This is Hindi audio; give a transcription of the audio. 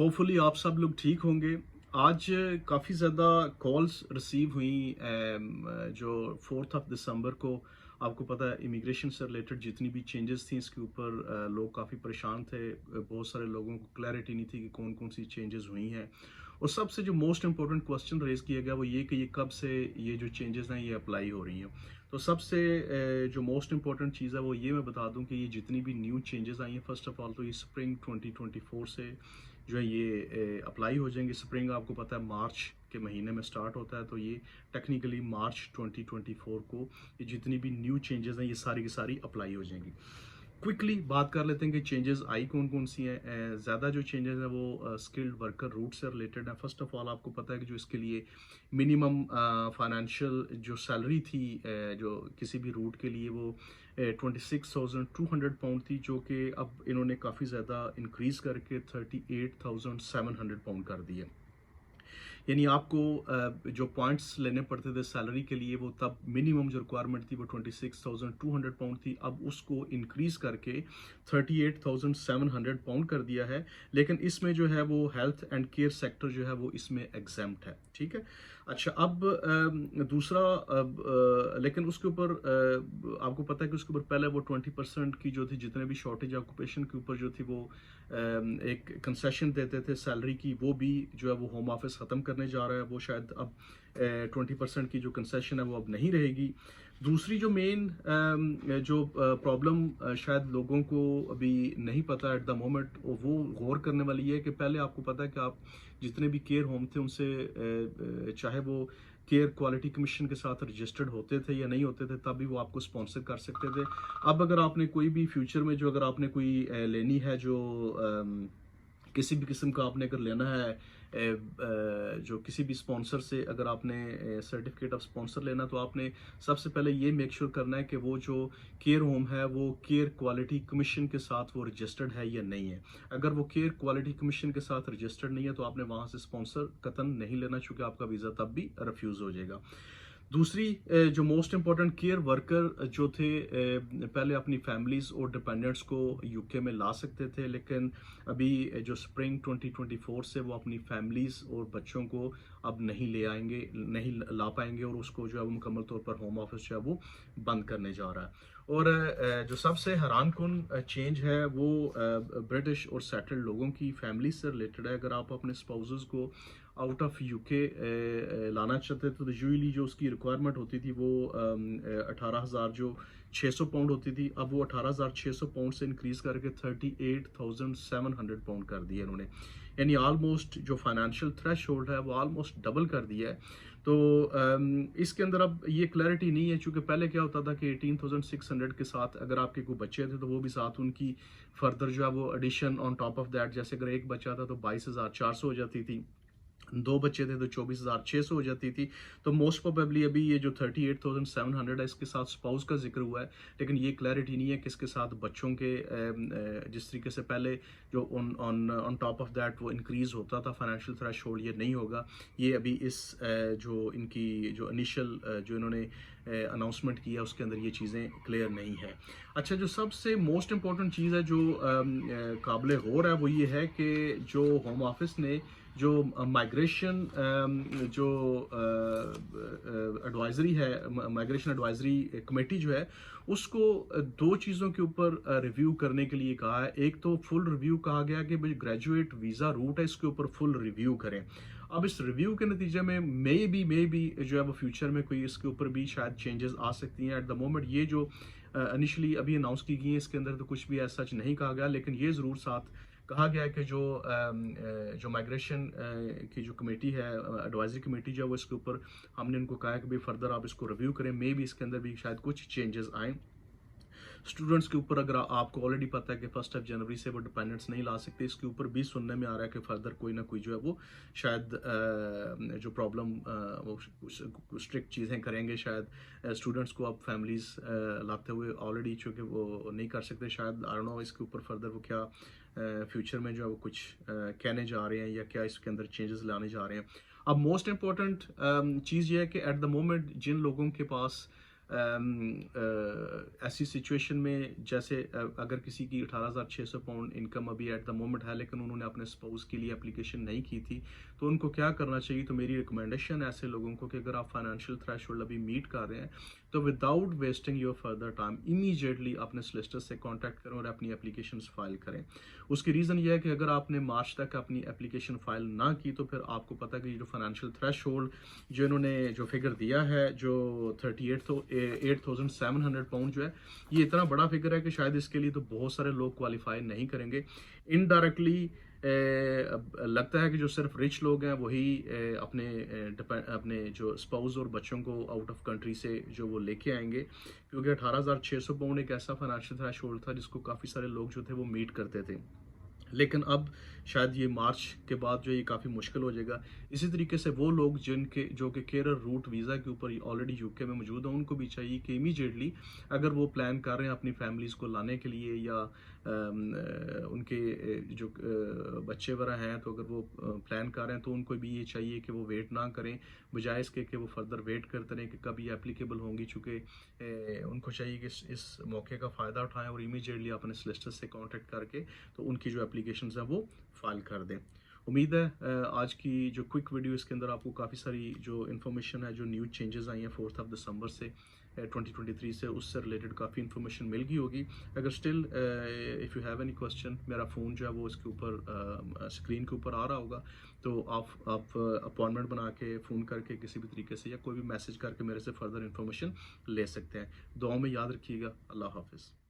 होपफुली आप सब लोग ठीक होंगे। आज काफ़ी ज़्यादा कॉल्स रिसीव हुई जो 4th ऑफ दिसंबर को आपको पता है इमिग्रेशन से रिलेटेड जितनी भी चेंजेस थी इसके ऊपर लोग काफ़ी परेशान थे। बहुत सारे लोगों को क्लैरिटी नहीं थी कि कौन कौन सी चेंजेस हुई हैं। और सबसे जो मोस्ट इम्पोर्टेंट क्वेश्चन रेज़ किया गया वो ये कि ये कब से ये जो चेंजेस हैं ये अप्लाई हो रही हैं। तो सबसे जो मोस्ट इम्पोर्टेंट चीज़ है वो ये मैं बता दूं कि ये जितनी भी न्यू चेंजेस आई हैं फर्स्ट ऑफ ऑल तो ये स्प्रिंग 2024 से जो है ये अप्लाई हो जाएंगे। स्प्रिंग आपको पता है मार्च के महीने में स्टार्ट होता है, तो ये टेक्निकली मार्च 2024 को ये जितनी भी न्यू चेंजेस हैं ये सारी की सारी अप्लाई हो जाएंगी। क्विकली बात कर लेते हैं कि चेंजेस आई कौन कौन सी हैं। ज़्यादा जो चेंजेस हैं वो स्किल्ड वर्कर रूट से रिलेटेड है। फर्स्ट ऑफ ऑल आपको पता है कि जो इसके लिए मिनिमम फाइनेंशियल जो सैलरी थी जो किसी भी रूट के लिए वो 26,200 पाउंड थी, जो कि अब इन्होंने काफ़ी ज़्यादा इंक्रीज़ करके 38,700 पाउंड कर दी है। यानी आपको जो पॉइंट्स लेने पड़ते थे सैलरी के लिए वो तब मिनिमम जो रिक्वायरमेंट थी वो 26,200 पाउंड थी, अब उसको इंक्रीज करके 38,700 पाउंड कर दिया है। लेकिन इसमें जो है वो हेल्थ एंड केयर सेक्टर जो है वो इसमें एग्जेम्प्ट है। ठीक है। अच्छा, अब दूसरा लेकिन उसके ऊपर आपको पता है कि उसके ऊपर पहले वो 20% की जो थी जितने भी शॉर्टेज ऑक्यूपेशन के ऊपर जो थी वो एक कंसेशन देते थे सैलरी की, वो भी जो है वो होम ऑफिस ख़त्म करने जा रहा है। वो शायद अब 20% की जो कंसेशन है वो अब नहीं रहेगी। दूसरी जो मेन जो प्रॉब्लम शायद लोगों को अभी नहीं पता एट द मोमेंट वो गौर करने वाली है कि पहले आपको पता है कि आप जितने भी केयर होम थे उनसे चाहे वो केयर क्वालिटी कमीशन के साथ रजिस्टर्ड होते थे या नहीं होते थे तब भी वो आपको स्पॉन्सर कर सकते थे। अब अगर आपने कोई भी फ्यूचर में जो अगर आपने कोई लेनी है जो किसी भी किस्म का आपने अगर लेना है जो किसी भी स्पॉन्सर से अगर आपने सर्टिफिकेट ऑफ स्पॉन्सर लेना तो आपने सबसे पहले ये मेक श्योर करना है कि वो जो केयर होम है वो केयर क्वालिटी कमीशन के साथ वो रजिस्टर्ड है या नहीं है। अगर वो केयर क्वालिटी कमीशन के साथ रजिस्टर्ड नहीं है तो आपने वहाँ से स्पॉन्सर कतन नहीं लेना, चूँकि आपका वीज़ा तब भी रिफ्यूज़ हो जाएगा। दूसरी जो मोस्ट इम्पॉर्टेंट केयर वर्कर जो थे पहले अपनी फैमिलीज और डिपेंडेंट्स को यूके में ला सकते थे, लेकिन अभी जो स्प्रिंग 2024 से वो अपनी फैमिलीज और बच्चों को अब नहीं ले आएंगे, नहीं ला पाएंगे और उसको जो है वो मुकम्मल तौर पर होम ऑफिस जो है वो बंद करने जा रहा है। और जो सबसे हैरान कुन चेंज है वो ब्रिटिश और सेटल्ड लोगों की फैमिली से रिलेटेड है। अगर आप अपने स्पाउसेस को आउट ऑफ यूके लाना चाहते थे तो यूजली जो उसकी रिक्वायरमेंट होती थी वो 18,000 जो 600 पाउंड होती थी, अब वो 18,600 पाउंड से इंक्रीज करके 38,700 पाउंड कर दिया इन्होंने। यानी ऑलमोस्ट जो फाइनेंशियल थ्रेश होल्ड है वो ऑलमोस्ट डबल कर दिया है। तो इसके अंदर अब ये क्लैरिटी नहीं है, क्योंकि पहले क्या होता था कि 18,600 के साथ अगर आपके कोई बच्चे थे तो वो भी साथ उनकी फर्दर जो है वो addition on top of that, जैसे अगर एक बच्चा था तो 22,400 हो जाती थी, दो बच्चे थे तो 24,600 हो जाती थी। तो मोस्ट प्रोबेबली अभी ये जो 38,700 है इसके साथ स्पाउस का जिक्र हुआ है, लेकिन ये क्लैरिटी नहीं है कि इसके साथ बच्चों के जिस तरीके से पहले जो ऑन टॉप ऑफ दैट वो इंक्रीज होता था फाइनेंशियल थ्रेशोल्ड, ये नहीं होगा। ये अभी इस जो इनकी जो इनिशियल जो इन्होंने अनाउंसमेंट किया उसके अंदर ये चीज़ें क्लियर नहीं है। अच्छा, जो सबसे मोस्ट इम्पॉर्टेंट चीज़ है जो काबिल गौर है वो ये है कि जो होम ऑफिस ने जो माइग्रेशन जो एडवाइजरी है, माइग्रेशन एडवाइजरी कमेटी जो है उसको दो चीज़ों के ऊपर रिव्यू करने के लिए कहा है। एक तो फुल रिव्यू कहा गया कि भाई ग्रेजुएट वीज़ा रूट है इसके ऊपर फुल रिव्यू करें। अब इस रिव्यू के नतीजे में मे बी जो है वो फ्यूचर में कोई इसके ऊपर भी शायद चेंजेस आ सकती हैं। एट द मोमेंट ये जो इनिशियली अभी अनाउंस की गई है इसके अंदर तो कुछ भी ऐसा सच नहीं कहा गया, लेकिन ये ज़रूर साथ कहा गया है कि जो माइग्रेशन की जो कमेटी है, एडवाइजरी कमेटी जो है वो इसके ऊपर हमने उनको कहा है कि भाई फर्दर आप इसको रिव्यू करें, मे बी इसके अंदर भी शायद कुछ चेंजेस आए। स्टूडेंट्स के ऊपर अगर आपको ऑलरेडी पता है कि 1 जनवरी से वो डिपेंडेंट्स नहीं ला सकते, इसके ऊपर भी सुनने में आ रहा है कि फर्दर कोई ना कोई जो है वो शायद जो प्रॉब्लम वो स्ट्रिक्ट चीज़ें करेंगे शायद स्टूडेंट्स को अब फैमिलीज लाते हुए ऑलरेडी, चूँकि वो नहीं कर सकते शायद। आई डोंट नो इसके ऊपर फर्दर वो क्या फ्यूचर में जो है वो कुछ कहने जा रहे हैं या क्या इसके अंदर चेंजेस लाने जा रहे हैं। अब मोस्ट इम्पॉर्टेंट चीज़ ये है कि एट द मोमेंट जिन लोगों के पास ऐसी सिचुएशन में जैसे अगर किसी की 18,600 पाउंड इनकम अभी एट द मोमेंट है, लेकिन उन्होंने अपने स्पाउस के लिए एप्लीकेशन नहीं की थी, तो उनको क्या करना चाहिए? तो मेरी रिकमेंडेशन है ऐसे लोगों को कि अगर आप फाइनेंशियल थ्रेशोल्ड अभी मीट कर रहे हैं, तो without wasting your further time immediately अपने सोलिसिटर से कांटेक्ट करें और अपनी एप्लीकेशंस फाइल करें। उसकी रीज़न ये है कि अगर आपने मार्च तक अपनी एप्लीकेशन फाइल ना की, तो फिर आपको पता है कि जो फाइनेंशियल थ्रेशोल्ड जो इन्होंने जो फिगर दिया है, जो 38,700 पाउंड जो है, ये इतना बड़ा फिगर है कि शायद इसके लिए तो बहुत सारे लोग क्वालिफाई नहीं करेंगे। इनडायरेक्टली लगता है कि जो सिर्फ रिच लोग हैं वही अपने जो स्पाउस और बच्चों को आउट ऑफ कंट्री से जो वो लेके आएंगे, क्योंकि 18,600 पाउंड एक ऐसा फाइनेंशियल थ्रेशोल्ड था जिसको काफ़ी सारे लोग जो थे वो मीट करते थे। लेकिन अब शायद ये मार्च के बाद जो ये काफ़ी मुश्किल हो जाएगा। इसी तरीके से वो लोग जिनके जो कि केरल रूट वीज़ा के ऊपर ऑलरेडी यूके में मौजूद हैं, उनको भी चाहिए कि इमीडिएटली अगर वो प्लान कर रहे हैं अपनी फैमिलीज़ को लाने के लिए, या उनके जो बच्चे वगैरह हैं, तो अगर वो प्लान कर रहे हैं तो उनको भी ये चाहिए कि वो वेट ना करें, बजाय इसके कि वो फर्दर वेट करते रहें कि कब ये एप्लीकेबल होंगी। चूँकि उनको चाहिए कि इस मौके का फ़ायदा उठाएँ और इमीडिएटली अपने सोलिसिटर से कॉन्टैक्ट करके तो उनकी जो एप्लीकेशंस हैं वो फाइल कर दें। उम्मीद है आज की जो क्विक वीडियो, इसके अंदर आपको काफ़ी सारी जो इन्फॉर्मेशन है, जो न्यू चेंजेस आई हैं 4 दिसंबर से 2023 से, उससे रिलेटेड काफ़ी इन्फॉर्मेशन मिल गई होगी। अगर still if you have any question, मेरा फ़ोन जो है वो इसके ऊपर स्क्रीन के ऊपर आ रहा होगा, तो आप अपॉइंटमेंट बना के फ़ोन करके किसी भी तरीके से या कोई भी मैसेज करके मेरे से फर्दर इन्फॉर्मेशन ले सकते हैं। दुआओं में याद रखिएगा। अल्लाह हाफ़िज़।